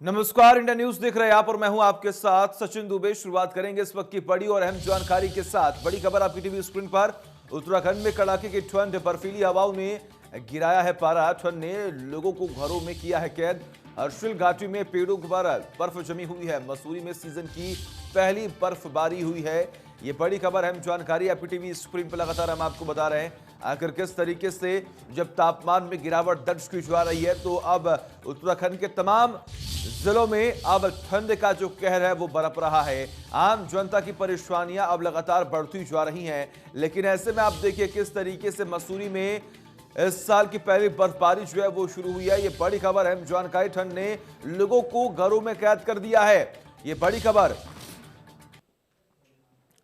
नमस्कार, India news देख रहे हैं आप और मैं हूं आपके साथ सचिन दुबे। शुरुआत करेंगे इस वक्त की बड़ी और अहम जानकारी के साथ। बड़ी खबर आपकी टीवी स्क्रीन पर। उत्तराखंड में कड़ाके की ठंड, बर्फीली हवाओं ने गिराया है पारा। ठंड ने लोगों को घरों में किया है कैद। हर्षिल घाटी में पेड़ों पर बर्फ जमी हुई है। मसूरी में सीजन की पहली बर्फबारी हुई है। ये बड़ी खबर, अहम जानकारी आपकी टीवी स्क्रीन पर लगातार हम आपको बता रहे हैं। आखिर किस तरीके से जब तापमान में गिरावट दर्ज की जा रही है, तो अब उत्तराखंड के तमाम जिलों में अब ठंड का जो कहर है वो बरप रहा है। आम जनता की परेशानियां अब लगातार बढ़ती जा रही हैं। लेकिन ऐसे में आप देखिए किस तरीके से मसूरी में इस साल की पहली बर्फबारी जो है वो शुरू हुई है। ये बड़ी खबर, अहम जानकारी। ठंड ने लोगों को घरों में कैद कर दिया है। ये बड़ी खबर,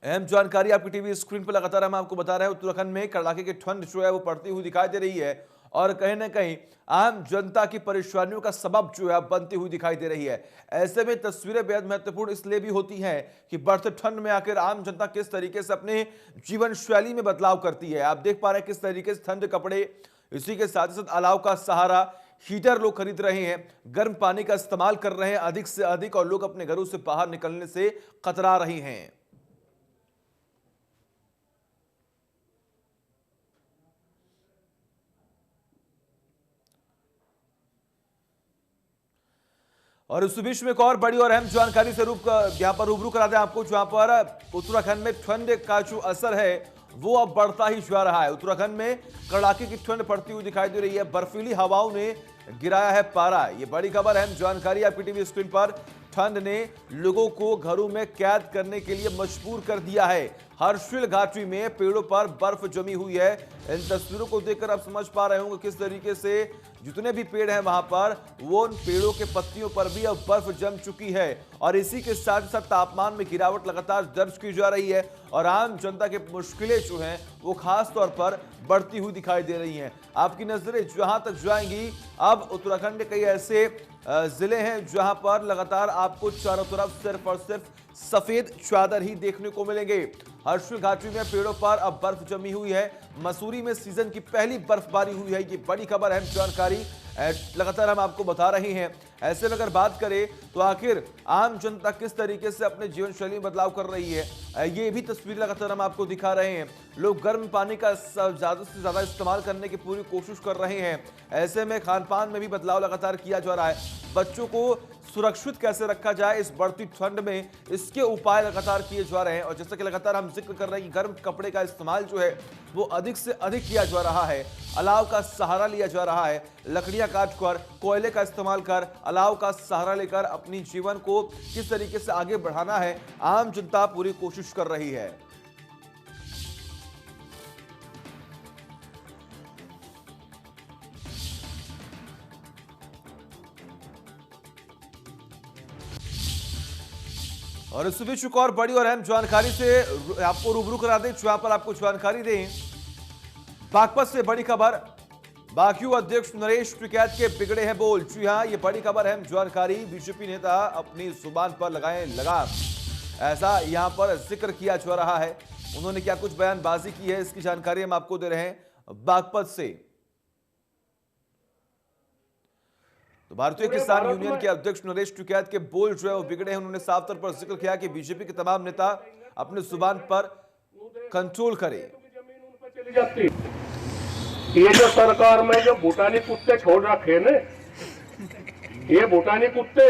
अहम जानकारी आपकी टीवी स्क्रीन पर लगातार हम आपको बता रहे हैं। उत्तराखंड में कड़ाके की ठंड जो है वो पड़ती हुई दिखाई दे रही है और कहीं ना कहीं आम जनता की परेशानियों का सबब जो है बनती हुई दिखाई दे रही है। ऐसे में तस्वीरें बेहद महत्वपूर्ण इसलिए भी होती हैं कि बढ़ते ठंड में आखिर आम जनता किस तरीके से अपने जीवन शैली में बदलाव करती है। आप देख पा रहे हैं किस तरीके से ठंड कपड़े, इसी के साथ ही साथ अलाव का सहारा, हीटर लोग खरीद रहे हैं, गर्म पानी का इस्तेमाल कर रहे हैं अधिक से अधिक, और लोग अपने घरों से बाहर निकलने से कतरा रहे हैं। और इस बीच में एक और बड़ी और अहम जानकारी से यहां पर रूबरू करा दें आपको, जहां पर उत्तराखंड में ठंड का जो असर है वो अब बढ़ता ही जा रहा है। उत्तराखंड में कड़ाके की ठंड पड़ती हुई दिखाई दे रही है। बर्फीली हवाओं ने गिराया है पारा। ये बड़ी खबर, अहम जानकारी आपकी टीवी स्क्रीन पर। ठंड ने लोगों को घरों में कैद करने के लिए मजबूर कर दिया है। हर्षिल घाटी में पेड़ों पर बर्फ जमी हुई है। इन तस्वीरों को देखकर आप समझ पा रहे होंगे किस तरीके से जितने भी पेड़ हैं वहां पर, वो उन पेड़ों के पत्तियों पर भी अब बर्फ जम चुकी है। और इसी के साथ साथ तापमान में गिरावट लगातार दर्ज की जा रही है और आम जनता की मुश्किलें जो हैं वो खास तौर पर बढ़ती हुई दिखाई दे रही हैं। आपकी नजरें जहां तक जाएंगी, अब उत्तराखंड के कई ऐसे जिले हैं जहां पर लगातार आपको चारों तरफ सिर्फ और सिर्फ सफेद चादर ही देखने को मिलेंगे। हर्षिल घाटी में पेड़ों पर अब बर्फ जमी हुई है। मसूरी में सीजन की पहली बर्फबारी हुई है। ये बड़ी खबर, अहम जानकारी लगातार हम आपको बता रहे हैं। ऐसे में अगर बात करें तो आखिर आम जनता किस तरीके से अपने जीवन शैली में बदलाव कर रही है, ये भी तस्वीर लगातार हम आपको दिखा रहे हैं। लोग गर्म पानी का ज्यादा से ज्यादा इस्तेमाल करने की पूरी कोशिश कर रहे हैं। ऐसे में खान पान में भी बदलाव लगातार किया जा रहा है। बच्चों को सुरक्षित कैसे रखा जाए इस बढ़ती ठंड में, इसके उपाय लगातार किए जा रहे हैं। और जैसा कि लगातार हम जिक्र कर रहे हैं कि गर्म कपड़े का इस्तेमाल जो है वो अधिक से अधिक किया जा रहा है। अलाव का सहारा लिया जा रहा है। लकड़ियां काट कर, कोयले का इस्तेमाल कर, अलाव का सहारा लेकर अपनी जीवन को किस तरीके से आगे बढ़ाना है, आम जनता पूरी कोशिश कर रही है। और इस बीच एक और बड़ी और अहम जानकारी से आपको रूबरू करा दें, जहां पर आपको जानकारी दें बागपत से बड़ी खबर। बाक्यू अध्यक्ष नरेश टिकैत के बिगड़े हैं बोल। जी हां, ये बड़ी खबर, अहम जानकारी। बीजेपी नेता अपनी जुबान पर लगाए लगाम, ऐसा यहां पर जिक्र किया जा रहा है। उन्होंने क्या कुछ बयानबाजी की है, इसकी जानकारी हम आपको दे रहे हैं बागपत से। तो भारतीय किसान यूनियन के अध्यक्ष नरेश टिकैत के बोल जो है वो बिगड़े हैं। उन्होंने साफ तौर पर जिक्र किया कि बीजेपी के तमाम नेता अपने जुबान पर कंट्रोल करें। ये जो सरकार में जो भूटानी कुत्ते छोड़ रखे ना, ये भूटानी कुत्ते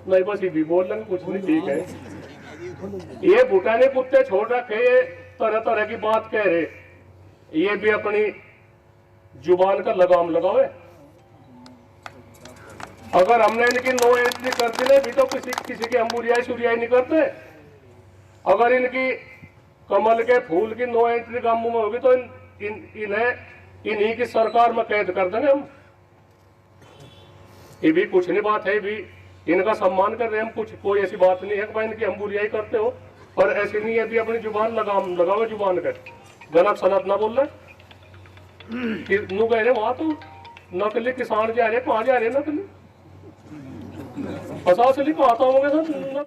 नहीं, बस ये भी बोल रहे कुछ नहीं, ठीक है। ये भूटानी कुत्ते छोड़ रखे, ये तरह तरह की बात कह रहे, ये भी अपनी जुबान का लगाम लगावे। अगर हमने इनकी नो एंट्री कर दी नहीं भी तो किसी की हम बुरियाई नहीं करते। अगर इनकी कमल के फूल की नो एंट्री कामों में होगी तो इन्हें इन्हीं की सरकार में कैद कर देंगे हम। ये भी कुछ नहीं बात है, भी इनका सम्मान कर रहे हैं हम, कुछ कोई ऐसी बात नहीं है कि भाई इनकी हम बुरियाई करते हो, पर ऐसी नहीं है भी अपनी जुबान लगाम लगावे, जुबान कर गलत सलत ना बोल रहे। नू कह रहे वहां तो नकली किसान जा रहे, कहाँ जा रहे नकली 50 लिखा आता होंगे सर।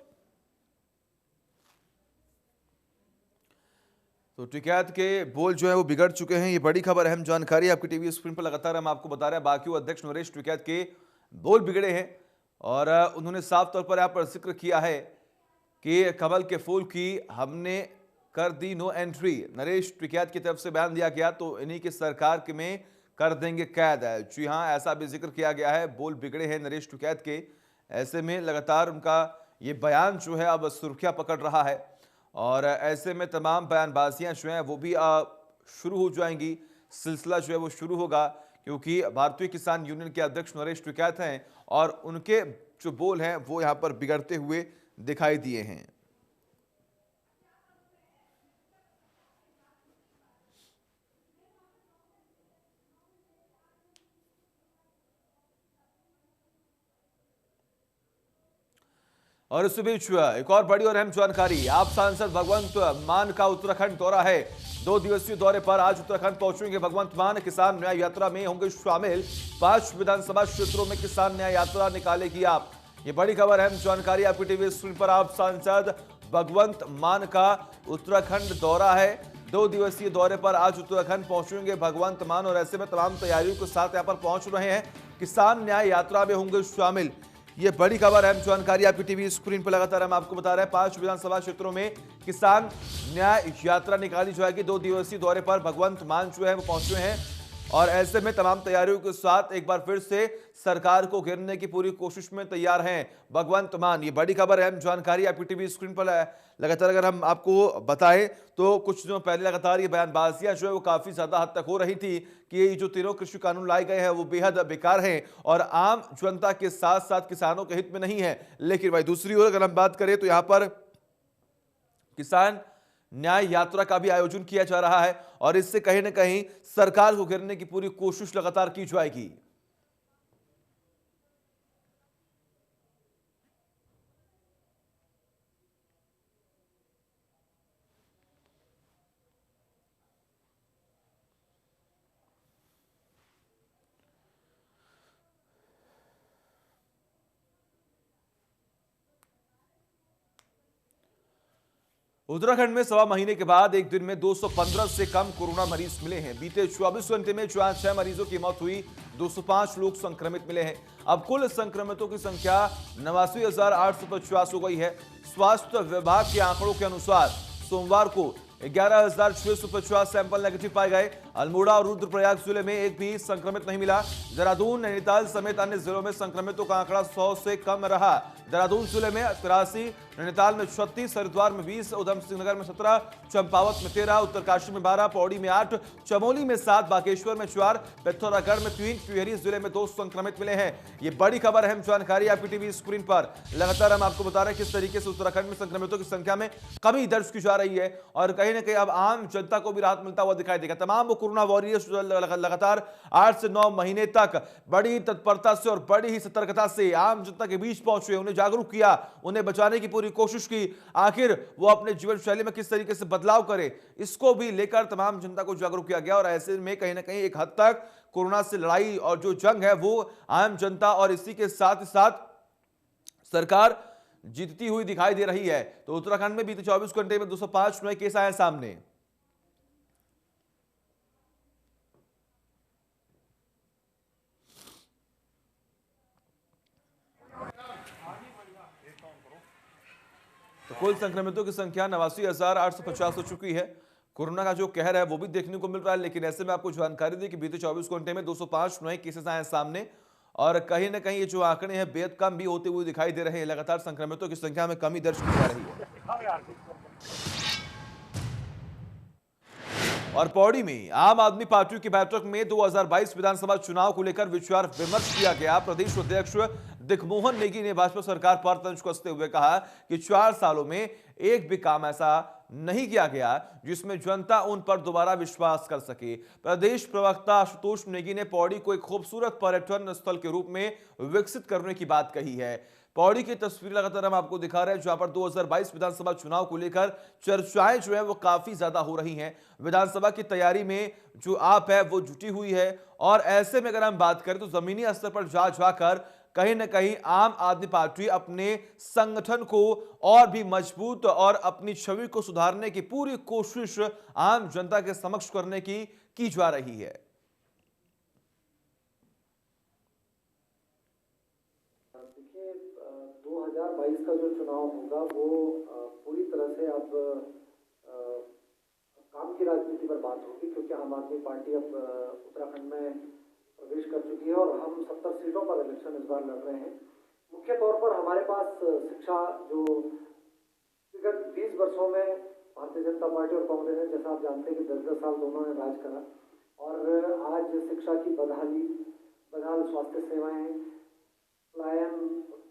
तो टिकैत के बोल जो है वो बिगड़ चुके हैं। ये बड़ी खबर, अहम जानकारी आपकी टीवी स्क्रीन पर लगातार हम आपको बता रहे हैं। बाक्यू अध्यक्ष नरेश टिकैत के बोल बिगड़े हैं और उन्होंने साफ तौर पर यहाँ पर जिक्र किया है कि कमल के फूल की हमने कर दी नो एंट्री। नरेश टिकैत की तरफ से बयान दिया गया तो इन्हीं की सरकार के में कर देंगे कैद। जी हाँ, ऐसा भी जिक्र किया गया है। बोल बिगड़े हैं नरेश टिकैत के। ऐसे में लगातार उनका ये बयान जो है अब सुर्खियां पकड़ रहा है और ऐसे में तमाम बयानबाजियां जो हैं वो भी शुरू हो जाएंगी। सिलसिला जो है वो शुरू होगा क्योंकि भारतीय किसान यूनियन के अध्यक्ष नरेश टिकैत हैं और उनके जो बोल हैं वो यहाँ पर बिगड़ते हुए दिखाई दिए हैं। और इस बीच एक और बड़ी और अहम जानकारी, आप सांसद भगवंत मान का उत्तराखंड दौरा है। 2 दिवसीय दौरे पर आज उत्तराखंड पहुंचेंगे भगवंत मान। किसान न्याय यात्रा में होंगे शामिल। 5 विधानसभा क्षेत्रों में किसान न्याय यात्रा निकालेगी आप। ये बड़ी खबर, अहम जानकारी आपकी टीवी स्क्रीन पर। आप सांसद भगवंत मान का उत्तराखंड दौरा है। 2 दिवसीय दौरे पर आज उत्तराखंड पहुंचेंगे भगवंत मान और ऐसे में तमाम तैयारियों के साथ यहाँ पर पहुंच रहे हैं। किसान न्याय यात्रा में होंगे शामिल। ये बड़ी खबर, अहम जानकारी आपकी टीवी स्क्रीन पर लगातार हम आपको बता रहे हैं। 5 विधानसभा क्षेत्रों में किसान न्याय यात्रा निकाली जाएगी। 2 दिवसीय दौरे पर भगवंत मान जो है वो पहुंचे हैं और ऐसे में तमाम तैयारियों के साथ एक बार फिर से सरकार को घेरने की पूरी कोशिश में तैयार हैं भगवंत मान। ये बड़ी खबर, अहम जानकारी आपकी टीवी स्क्रीन पर लगातार अगर हम आपको बताएं तो कुछ दिनों पहले लगातार ये बयानबाजियां जो है वो काफी ज्यादा हद तक हो रही थी कि ये जो तीनों कृषि कानून लाए गए हैं वो बेहद बेकार हैं और आम जनता के साथ साथ किसानों के हित में नहीं है। लेकिन भाई दूसरी ओर अगर हम बात करें तो यहां पर किसान न्याय यात्रा का भी आयोजन किया जा रहा है और इससे कहीं ना कहीं सरकार को घेरने की पूरी कोशिश लगातार की जाएगी। उत्तराखंड में सवा महीने के बाद एक दिन में 215 से कम कोरोना मरीज मिले हैं। बीते 24 घंटे में जहां 6 मरीजों की मौत हुई, 205 लोग संक्रमित मिले हैं। अब कुल संक्रमितों की संख्या 89,850 हो गई है। स्वास्थ्य विभाग के आंकड़ों के अनुसार सोमवार को 11,650 सैंपल नेगेटिव पाए गए। अल्मोड़ा और रुद्रप्रयाग जिले में एक भी संक्रमित नहीं मिला। देहरादून, नैनीताल समेत अन्य जिलों में संक्रमितों का आंकड़ा 100 से कम रहा। देहरादून जिले में 83, नैनीताल में 36, हरिद्वार में 20, उधमसिंह नगर में 17, चंपावत में 13, उत्तरकाशी में 12, पौड़ी में 8, चमोली में 7, बागेश्वर में 4, पिथौरागढ़ में 3, टिहरी जिले में 2 संक्रमित मिले हैं। ये बड़ी खबर, अहम जानकारी आपकी टीवी स्क्रीन पर लगातार हम आपको बता रहे हैं किस तरीके से उत्तराखंड में संक्रमितों की संख्या में कमी दर्ज की जा रही है और कहीं ना कहीं अब आम जनता को भी राहत मिलता हुआ दिखाई देगा। तमाम कोरोना वॉरियर्स लगातार 8 से 9 महीने तक बड़ी तत्परता से और बड़ी ही सतर्कता से आम जनता के बीच पहुंचे, उन्हें जागरूक किया, उन्हें बचाने की पूरी कोशिश की। आखिर वो अपने जीवन शैली में किस तरीके से बदलाव करे, इसको भी लेकर तमाम जनता को जागरूक किया गया और ऐसे में कहीं ना कहीं एक हद तक कोरोना से लड़ाई और जो जंग है वो आम जनता और इसी के साथ साथ सरकार जीतती हुई दिखाई दे रही है। तो उत्तराखंड में बीते 24 घंटे में 205 नए केस आए सामने। तो कुल संक्रमितों की संख्या 89,850 हो चुकी है। कोरोना का जो कहर है वो भी देखने को मिल रहा है, लेकिन ऐसे में आपको जानकारी दी कि बीते 24 घंटे में 205 नए केसेस आए सामने और कहीं ना कहीं ये जो आंकड़े हैं बेहद कम भी होते हुए दिखाई दे रहे हैं। लगातार संक्रमितों की संख्या में कमी दर्ज की जा रही है। और पौड़ी में आम आदमी पार्टी की बैठक में 2022 विधानसभा चुनाव को लेकर विचार विमर्श किया गया। प्रदेश अध्यक्ष दिग्मोहन नेगी ने भाजपा सरकार पर तंज कसते हुए कहा कि 4 सालों में एक भी काम ऐसा नहीं किया गया जिसमें जनता उन पर दोबारा विश्वास कर सके। प्रदेश प्रवक्ता आशुतोष नेगी ने पौड़ी को एक खूबसूरत पर्यटन स्थल के रूप में विकसित करने की बात कही है। पौड़ी की तस्वीर लगातार हम आपको दिखा रहे हैं जहां पर 2022 विधानसभा चुनाव को लेकर चर्चाएं जो है वो काफी ज्यादा हो रही हैं। विधानसभा की तैयारी में जो आप है वो जुटी हुई है और ऐसे में अगर हम बात करें तो जमीनी स्तर पर जाकर कहीं ना कहीं आम आदमी पार्टी अपने संगठन को और भी मजबूत और अपनी छवि को सुधारने की पूरी कोशिश आम जनता के समक्ष करने की जा रही है। देखिए 2022 का जो चुनाव होगा वो पूरी तरह से अब काम की राजनीति पर बात होगी, क्योंकि आम आदमी पार्टी अब उत्तराखंड में प्रवेश कर चुकी है और हम 70 सीटों पर इलेक्शन इस बार लड़ रहे हैं। मुख्य तौर पर हमारे पास शिक्षा, जो विगत 20 वर्षों में भारतीय जनता पार्टी और कांग्रेस ने, जैसा आप जानते हैं कि 10-10 साल दोनों ने राज करा, और आज शिक्षा की बदहाल स्वास्थ्य सेवाएं, पलायन,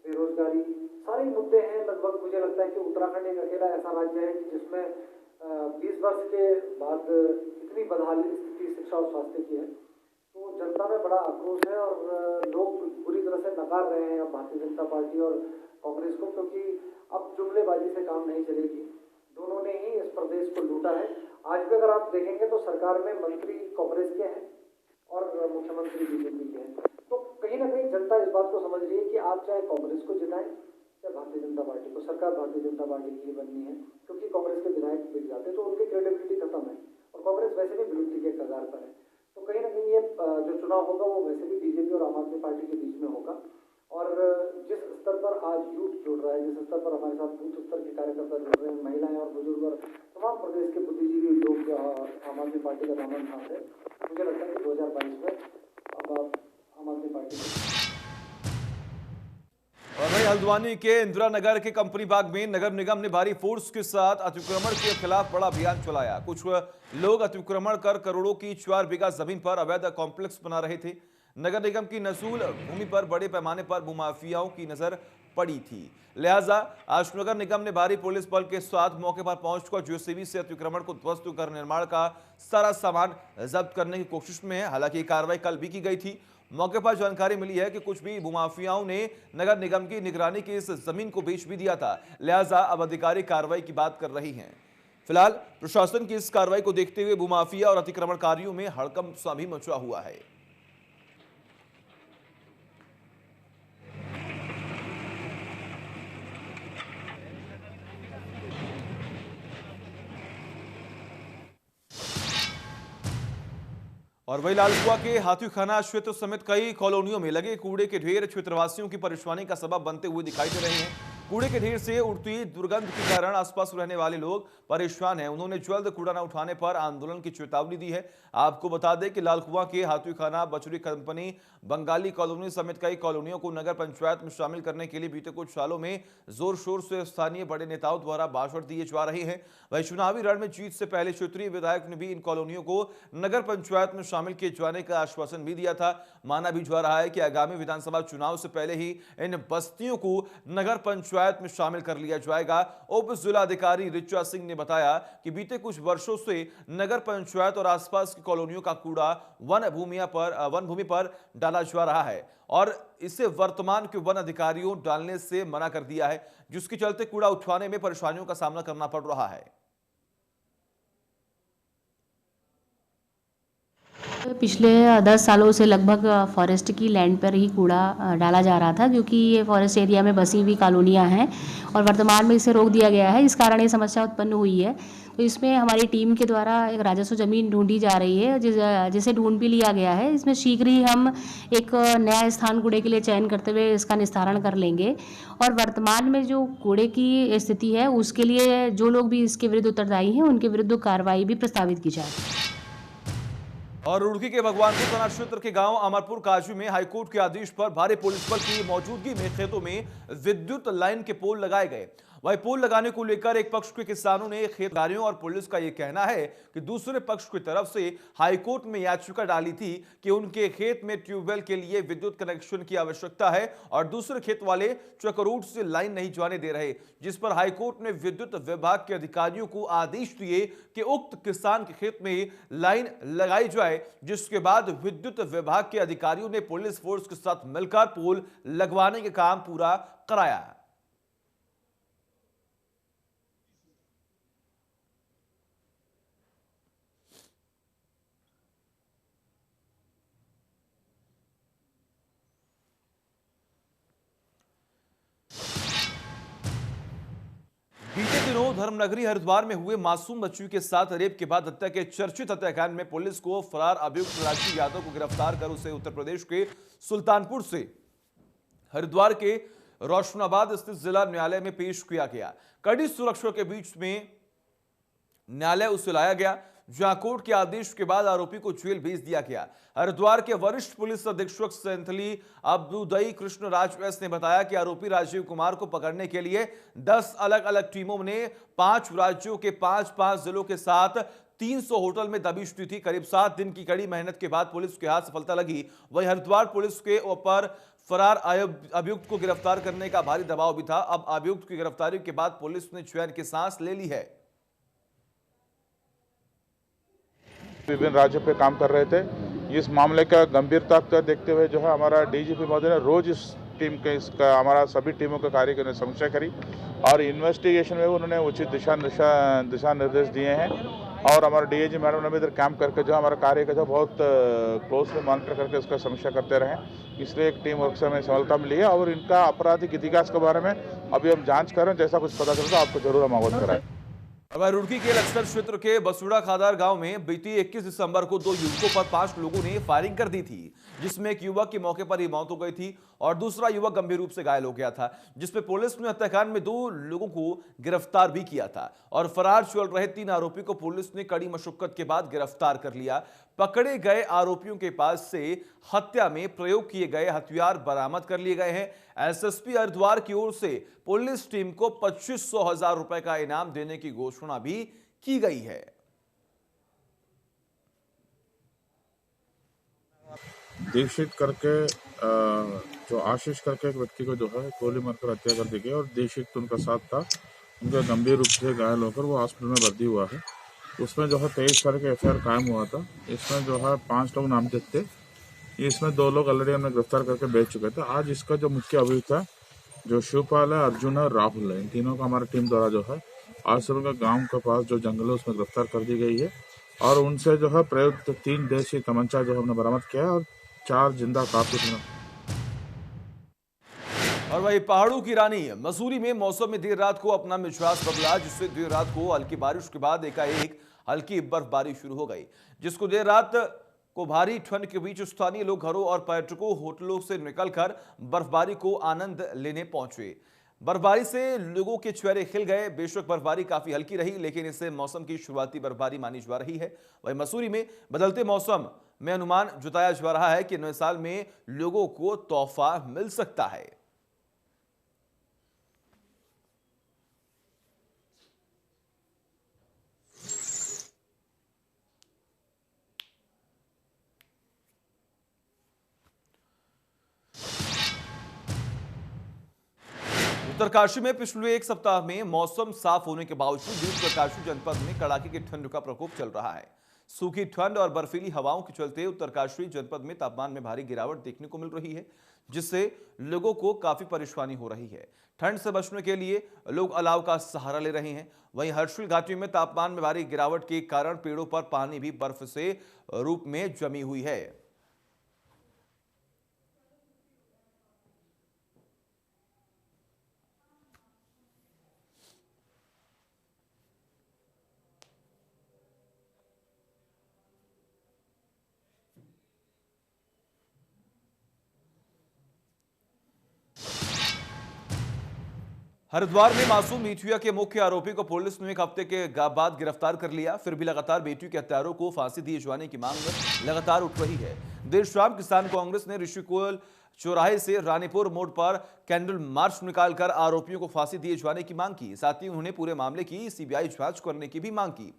बेरोजगारी, सारे मुद्दे हैं। लगभग मुझे लगता है कि उत्तराखंड एक अकेला ऐसा राज्य है कि जिसमें 20 वर्ष के बाद इतनी बदहाली स्थिति शिक्षा और स्वास्थ्य की है। तो जनता में बड़ा आक्रोश है और लोग बुरी तरह से नकार रहे हैं अब भारतीय जनता पार्टी और कांग्रेस को, क्योंकि अब जुमलेबाजी से काम नहीं चलेगी। दोनों ने ही इस प्रदेश को लूटा है। आज भी अगर आप देखेंगे तो सरकार में मंत्री कांग्रेस के हैं और मुख्यमंत्री बीजेपी के हैं। तो कहीं ना कहीं जनता इस बात को समझ रही है कि आप चाहे कांग्रेस को जिताएं या भारतीय जनता पार्टी को, सरकार भारतीय जनता पार्टी की बननी है, क्योंकि कांग्रेस के विधायक बिक जाते तो उनकी क्रेडिबिलिटी खत्म है और कांग्रेस वैसे भी विलुप्ति के कगार पर है। तो कहीं ना कहीं ये जो चुनाव होगा वो वैसे भी बीजेपी और आम आदमी पार्टी के बीच में होगा। और जिस स्तर पर आज यूथ जुड़ रहा है, जिस स्तर पर हमारे साथ बूथ स्तर के कार्यकर्ता जुड़ रहे हैं, महिलाएं और बुजुर्ग और तमाम प्रदेश के बुद्धिजीवी लोग आम आदमी पार्टी का दामन थाम रहे, मुझे लगता है कि 2022 में अब आम आदमी पार्टी। और वहीं हल्द्वानी के इंदिरा नगर के कंपनी बाग में नगर निगम ने भारी फोर्स के साथ अतिक्रमण के खिलाफ बड़ा अभियान चलाया। कुछ लोग अतिक्रमण कर करोड़ों की 4 बीघा जमीन पर अवैध कॉम्प्लेक्स बना रहे थे। नगर निगम की नसूल भूमि पर बड़े पैमाने पर भूमाफियाओं की नजर पड़ी थी, लिहाजा आज नगर निगम ने भारी पुलिस बल के साथ मौके पर पहुंचकर जेसीबी से अतिक्रमण को ध्वस्त कर निर्माण का सारा सामान जब्त करने की कोशिश में है। हालांकि कार्रवाई कल भी की गई थी। मौके पर जानकारी मिली है कि कुछ भी भूमाफियाओं ने नगर निगम की निगरानी की इस जमीन को बेच भी दिया था, लिहाजा अब अधिकारी कार्रवाई की बात कर रही हैं। फिलहाल प्रशासन की इस कार्रवाई को देखते हुए भूमाफिया और अतिक्रमणकारियों में हड़कंप सा भी मचा हुआ है। और वही लालकुआ के हाथीखाना क्षेत्र समेत कई कॉलोनियों में लगे कूड़े के ढेर क्षेत्रवासियों की परेशानी का सबब बनते हुए दिखाई दे रहे हैं। कूड़े के ढेर से उड़ती दुर्गंध के कारण आसपास रहने वाले लोग परेशान हैं। उन्होंने जल्द कूड़ा न उठाने पर आंदोलन की चेतावनी दी है। आपको बता दें कि लालकुआ के हाथीखाना, बचुरी कंपनी, बंगाली कॉलोनी समेत कई कॉलोनियों को नगर पंचायत में शामिल करने के लिए बीते कुछ सालों में जोर शोर से स्थानीय बड़े नेताओं द्वारा भाषण दिए जा रहे हैं। वही चुनावी रण में जीत से पहले क्षेत्रीय विधायक ने भी इन कॉलोनियों को नगर पंचायत में शामिल किए जाने का आश्वासन भी दिया था। माना भी जा रहा है कि आगामी विधानसभा चुनाव से पहले ही इन बस्तियों को नगर पंचायत में शामिल कर लिया जाएगा। उप जिलाधिकारी ऋचा सिंह ने बताया कि बीते कुछ वर्षों से नगर पंचायत और आसपास की कॉलोनियों का कूड़ा वन भूमि पर डाला जा रहा है और इसे वर्तमान के वन अधिकारियों डालने से मना कर दिया है, जिसके चलते कूड़ा उठवाने में परेशानियों का सामना करना पड़ रहा है। पिछले 10 सालों से लगभग फॉरेस्ट की लैंड पर ही कूड़ा डाला जा रहा था, क्योंकि ये फॉरेस्ट एरिया में बसी हुई कॉलोनियाँ हैं और वर्तमान में इसे रोक दिया गया है। इस कारण ये समस्या उत्पन्न हुई है। तो इसमें हमारी टीम के द्वारा एक राजस्व ज़मीन ढूंढी जा रही है, जिसे ढूंढ भी लिया गया है। इसमें शीघ्र ही हम एक नया स्थान कूड़े के लिए चयन करते हुए इसका निस्तारण कर लेंगे और वर्तमान में जो कूड़े की स्थिति है उसके लिए जो लोग भी इसके विरुद्ध उत्तरदायी हैं उनके विरुद्ध कार्रवाई भी प्रस्तावित की जाए। और रुड़की के भगवानपुर थाना क्षेत्र के गांव अमरपुर काजू में हाईकोर्ट के आदेश पर भारी पुलिस बल की मौजूदगी में खेतों में विद्युत लाइन के पोल लगाए गए। वही पोल लगाने को लेकर एक पक्ष के किसानों ने खेतकारों और पुलिस का यह कहना है कि दूसरे पक्ष की तरफ से हाईकोर्ट में याचिका डाली थी कि उनके खेत में ट्यूबवेल के लिए विद्युत कनेक्शन की आवश्यकता है और दूसरे खेत वाले चक्रूट से लाइन नहीं जाने दे रहे, जिस पर हाईकोर्ट ने विद्युत विभाग के अधिकारियों को आदेश दिए कि उक्त किसान के खेत में लाइन लगाई जाए, जिसके बाद विद्युत विभाग के अधिकारियों ने पुलिस फोर्स के साथ मिलकर पोल लगवाने का काम पूरा कराया। बीते दिनों धर्मनगरी हरिद्वार में हुए मासूम बच्ची के साथ रेप के बाद हत्या के चर्चित हत्याकांड में पुलिस को फरार अभियुक्त राजू यादव को गिरफ्तार कर उसे उत्तर प्रदेश के सुल्तानपुर से हरिद्वार के रोशनाबाद स्थित जिला न्यायालय में पेश किया गया। कड़ी सुरक्षा के बीच में न्यायालय उसे लाया गया, जहां कोर्ट के आदेश के बाद आरोपी को जेल भेज दिया गया। हरिद्वार के वरिष्ठ पुलिस अधीक्षक सेंथली अब्दुदई कृष्ण राज एस ने बताया कि आरोपी राजीव कुमार को पकड़ने के लिए 10 अलग अलग टीमों ने 5 राज्यों के 5-5 जिलों के साथ 300 होटल में दबिश दी थी। करीब 7 दिन की कड़ी मेहनत के बाद पुलिस के हाथ सफलता लगी। वहीं हरिद्वार पुलिस के ऊपर फरार अभियुक्त को गिरफ्तार करने का भारी दबाव भी था। अब अभियुक्त की गिरफ्तारी के बाद पुलिस ने चैन की सांस ले ली है। विभिन्न राज्यों पे काम कर रहे थे। इस मामले का गंभीरता को देखते हुए जो है हमारा डीजीपी महोदय ने रोज इस टीम के इसका हमारा सभी टीमों के कार्य की समीक्षा करी और इन्वेस्टिगेशन में उन्होंने उचित दिशा निर्देश दिए हैं। और हमारे डीआईजी मैडम ने भी इधर कैंप करके जो हमारा कार्य का जो बहुत क्लोजली मॉनिटर करके उसका समीक्षा करते रहे, इसलिए एक टीम वर्क से हमें सफलता मिली है। और इनका आपराधिक इतिहास के बारे में अभी हम जांच कर रहे हैं, जैसा कुछ पता चलता आपको जरूर हम अवगत कराएं। रुड़की के लक्सर क्षेत्र के बसुड़ा खादार गांव में बीती 21 दिसंबर को 2 युवकों पर 5 लोगों ने फायरिंग कर दी थी, जिसमें एक युवक की मौके पर ही मौत हो गई थी और दूसरा युवक गंभीर रूप से घायल हो गया था, जिसमें पुलिस ने हत्याकांड में 2 लोगों को गिरफ्तार भी किया था और फरार चल रहे 3 आरोपी को पुलिस ने कड़ी मशक्कत के बाद गिरफ्तार कर लिया। पकड़े गए आरोपियों के पास से हत्या में प्रयोग किए गए हथियार बरामद कर लिए गए हैं। एसएसपी हरिद्वार की ओर से पुलिस टीम को 25,000 रुपए का इनाम देने की घोषणा भी की गई है। दीक्षित करके जो आशीष करके एक व्यक्ति को जो है गोली मारकर हत्या कर दी गई और दीक्षित उनका साथ था, उनका गंभीर रूप से घायल होकर वो हॉस्पिटल में भर्ती हुआ है। उसमें जो है 23 तारीख का एफआईआर कायम हुआ था। इसमें जो है 5 लोग नामजद थे, इसमें 2 लोग ऑलरेडी हमने गिरफ्तार करके भेज चुके थे। आज इसका जो मुख्य अभियुक्त है जो शिवपाल है, अर्जुन है, राहुल है, इन तीनों का हमारा टीम द्वारा जो है आज से उनका गाँव के पास जो जंगल है उसमें गिरफ्तार कर दी गई है और उनसे जो है प्रयुक्त 3 देशी तमंचा जो हमने बरामद किया है और 4 जिंदा कारतूस। और वही पहाड़ों की रानी मसूरी में मौसम में देर रात को अपना मिजाज बदला, जिससे देर रात को हल्की बारिश के बाद एकाएक हल्की बर्फबारी शुरू हो गई, जिसको देर रात को भारी ठंड के बीच स्थानीय लोग घरों और पर्यटकों होटलों से निकलकर बर्फबारी को आनंद लेने पहुंचे। बर्फबारी से लोगों के चेहरे खिल गए। बेशक बर्फबारी काफी हल्की रही, लेकिन इससे मौसम की शुरुआती बर्फबारी मानी जा रही है। वहीं मसूरी में बदलते मौसम में अनुमान जताया जा रहा है कि नए साल में लोगों को तोहफा मिल सकता है। उत्तरकाशी में पिछले 1 सप्ताह में मौसम साफ होने के बावजूद भी उत्तरकाशी जनपद में कड़ाके की ठंड का प्रकोप चल रहा है। सूखी ठंड और बर्फीली हवाओं के चलते उत्तरकाशी जनपद में तापमान में भारी गिरावट देखने को मिल रही है, जिससे लोगों को काफी परेशानी हो रही है। ठंड से बचने के लिए लोग अलाव का सहारा ले रहे हैं। वहीं हर्षिल घाटी में तापमान में भारी गिरावट के कारण पेड़ों पर पानी भी बर्फ से रूप में जमी हुई है। हरिद्वार में मासूम बेटियों के मुख्य आरोपी को पुलिस ने 1 हफ्ते के बाद गिरफ्तार कर लिया। फिर भी लगातार बेटियों के हत्यारों को फांसी दिए जाने की मांग लगातार उठ रही है। देर शाम किसान कांग्रेस ने ऋषिकुल चौराहे से रानीपुर मोड़ पर कैंडल मार्च निकालकर आरोपियों को फांसी दिए जाने की मांग की। साथ ही उन्होंने पूरे मामले की सीबीआई जांच करने की भी मांग की।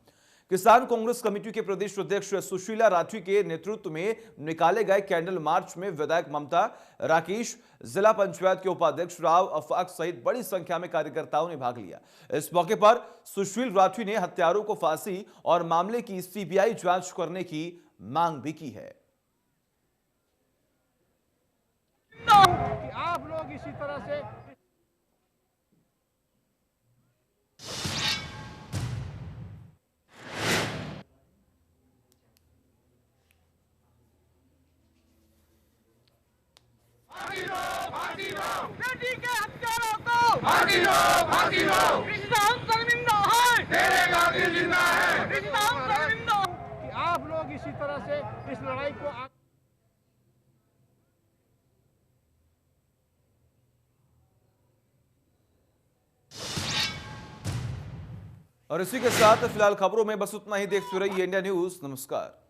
किसान कांग्रेस कमेटी के प्रदेश अध्यक्ष सुशीला राठी के नेतृत्व में निकाले गए कैंडल मार्च में विधायक ममता राकेश, जिला पंचायत के उपाध्यक्ष राव अफाक सहित बड़ी संख्या में कार्यकर्ताओं ने भाग लिया। इस मौके पर सुशील राठी ने हत्यारों को फांसी और मामले की सीबीआई जांच करने की मांग भी की है। आप लोग इसी तरह से बेटी के हत्यारों को फांसी दो। इस्लाम शर्मिंदा है, तेरे कातिल जिंदा है। इस्लाम शर्मिंदा कि आप लोग इसी तरह से इस लड़ाई को और इसी के साथ फिलहाल खबरों में बस उतना ही। देखते रहिए इंडिया न्यूज। नमस्कार।